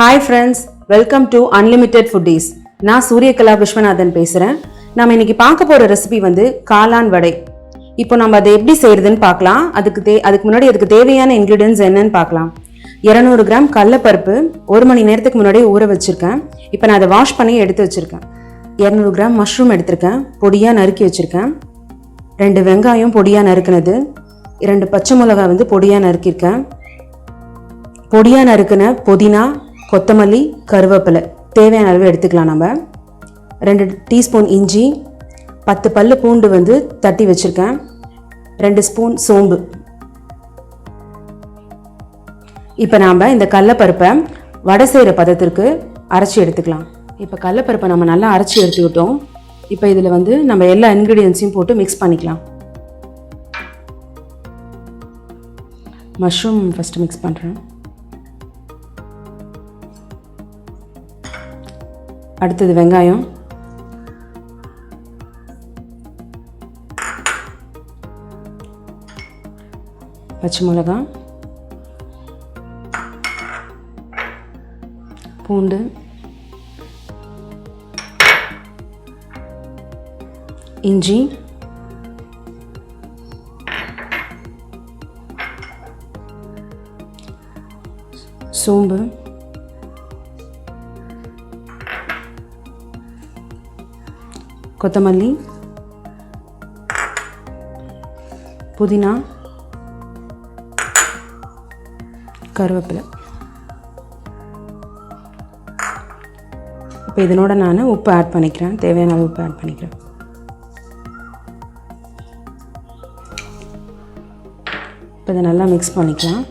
Hi friends, welcome to Unlimited Foodies. நான் சூரியகலா விஸ்வநாதன் பேசுறேன். நாம இன்னைக்கு பார்க்க போற ரெசிபி வந்து காளான் வடை. இப்போ நம்ம அதை எப்படி செய்யறதுன்னு பார்க்கலாம். அதுக்கு முன்னாடி அதுக்கு தேவையான இன்கிரிடியன்ட்ஸ் என்னன்னு பார்க்கலாம். 200 கிராம் கடலைப்பருப்பு 1 மணி நேரத்துக்கு முன்னாடி ஊற வச்சிருக்கேன். இப்போ நான் அதை வாஷ் பண்ணி எடுத்து வச்சிருக்கேன். 200 கிராம் மஷ்ரூம் எடுத்திருக்கேன், பொடியா நறுக்கி வச்சிருக்கேன். 2 வெங்காயம் பொடியா நறுக்குனது, 2 பச்சை மிளகாய் வந்து பொடியா நறுக்கியிருக்கேன். பொடியா நறுக்குன புதினா, கொத்தமல்லி, கருவேப்பிலை தேவையான அளவு எடுத்துக்கலாம். நம்ம 2 டீஸ்பூன் இஞ்சி, 10 பல்லு பூண்டு வந்து தட்டி வச்சுருக்கேன், 2 ஸ்பூன் சோம்பு. இப்போ நாம் இந்த கடலைப்பருப்பை வடை செய்கிற பதத்திற்கு அரைச்சி எடுத்துக்கலாம். இப்போ கடலைப்பருப்பை நம்ம நல்லா அரைச்சி எடுத்துக்கிட்டோம். இப்போ இதில் வந்து நம்ம எல்லா இன்க்ரீடியன்ஸையும் போட்டு மிக்ஸ் பண்ணிக்கலாம். மஷ்ரூம் ஃபஸ்ட்டு மிக்ஸ் பண்ணுறேன். அடுத்தது வெங்காயம், பச்சை மிளகாய், பூண்டு, இஞ்சி, சோம்பு, கொத்தமல்லி, புதினா, கருவேப்பிலை. இப்போ இதனோட நான் உப்பு ஆட் பண்ணிக்கிறேன், தேவையான அளவு உப்பு ஆட் பண்ணிக்கிறேன். இப்போ இதை நல்லா மிக்ஸ் பண்ணிக்கலாம்.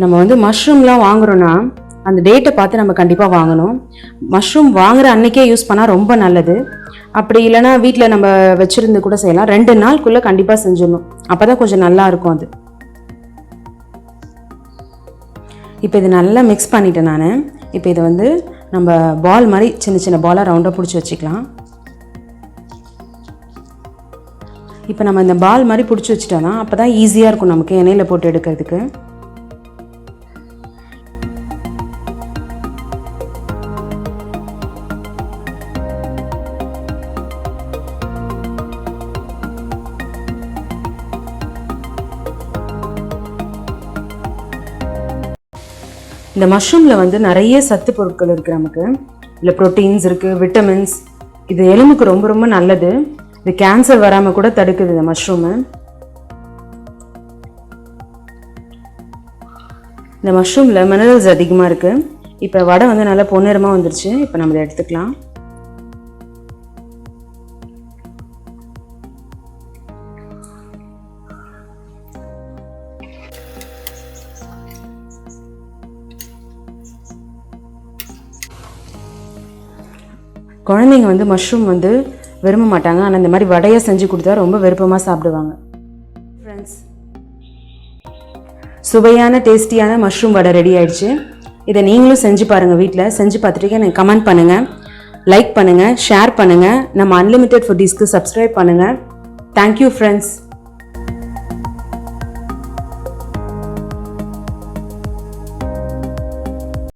நம்ம வந்து மஷ்ரூம்லாம் வாங்குறோன்னா அந்த டேட்டை பார்த்து நம்ம கண்டிப்பாக வாங்கணும். மஷ்ரூம் வாங்குற அன்னைக்கே யூஸ் பண்ணால் ரொம்ப நல்லது. அப்படி இல்லைனா வீட்டில் நம்ம வச்சுருந்து கூட செய்யலாம். 2 நாளுக்குள்ளே கண்டிப்பாக செஞ்சிடணும், அப்போ தான் கொஞ்சம் நல்லா இருக்கும் அது. இப்போ இதை நல்லா மிக்ஸ் பண்ணிட்டேன் நான். இப்போ இதை வந்து நம்ம பால் மாதிரி சின்ன சின்ன பாலாக ரவுண்டாக பிடிச்சி வச்சுக்கலாம். இப்போ நம்ம இந்த பால் மாதிரி பிடிச்சி வச்சுட்டோன்னா அப்போ தான் ஈஸியாக இருக்கும் நமக்கு எண்ணெயில் போட்டு எடுக்கிறதுக்கு. இந்த மஷ்ரூமில் வந்து நிறைய சத்து பொருட்கள் இருக்குது நமக்கு. இல்லை ப்ரோட்டீன்ஸ் இருக்குது, விட்டமின்ஸ். இது எலும்புக்கு ரொம்ப ரொம்ப நல்லது. இது கேன்சர் வராமல் கூட தடுக்குது இந்த மஷ்ரூமு. இந்த மஷ்ரூமில் மினரல்ஸ் அதிகமாக இருக்குது. இப்போ வடை வந்து நல்லா பொன்னிறமாக வந்துருச்சு. இப்போ நம்ம இதை எடுத்துக்கலாம். குழந்தைங்க வந்து மஷ்ரூம் வந்து விரும்ப மாட்டாங்க, ஆனால் இந்த மாதிரி வடையை செஞ்சு கொடுத்தா ரொம்ப விருப்பமாக சாப்பிடுவாங்க. ஃப்ரெண்ட்ஸ், சுவையான டேஸ்டியான மஷ்ரூம் வடை ரெடி ஆயிடுச்சு. இதை நீங்களும் செஞ்சு பாருங்கள். வீட்டில் செஞ்சு பார்த்துட்டு எனக்கு கமெண்ட் பண்ணுங்கள், லைக் பண்ணுங்கள், ஷேர் பண்ணுங்கள். நம்ம அன்லிமிட்டெட் ஃபுட்டீஸ்க்கு சப்ஸ்கிரைப் பண்ணுங்கள். Thank you friends.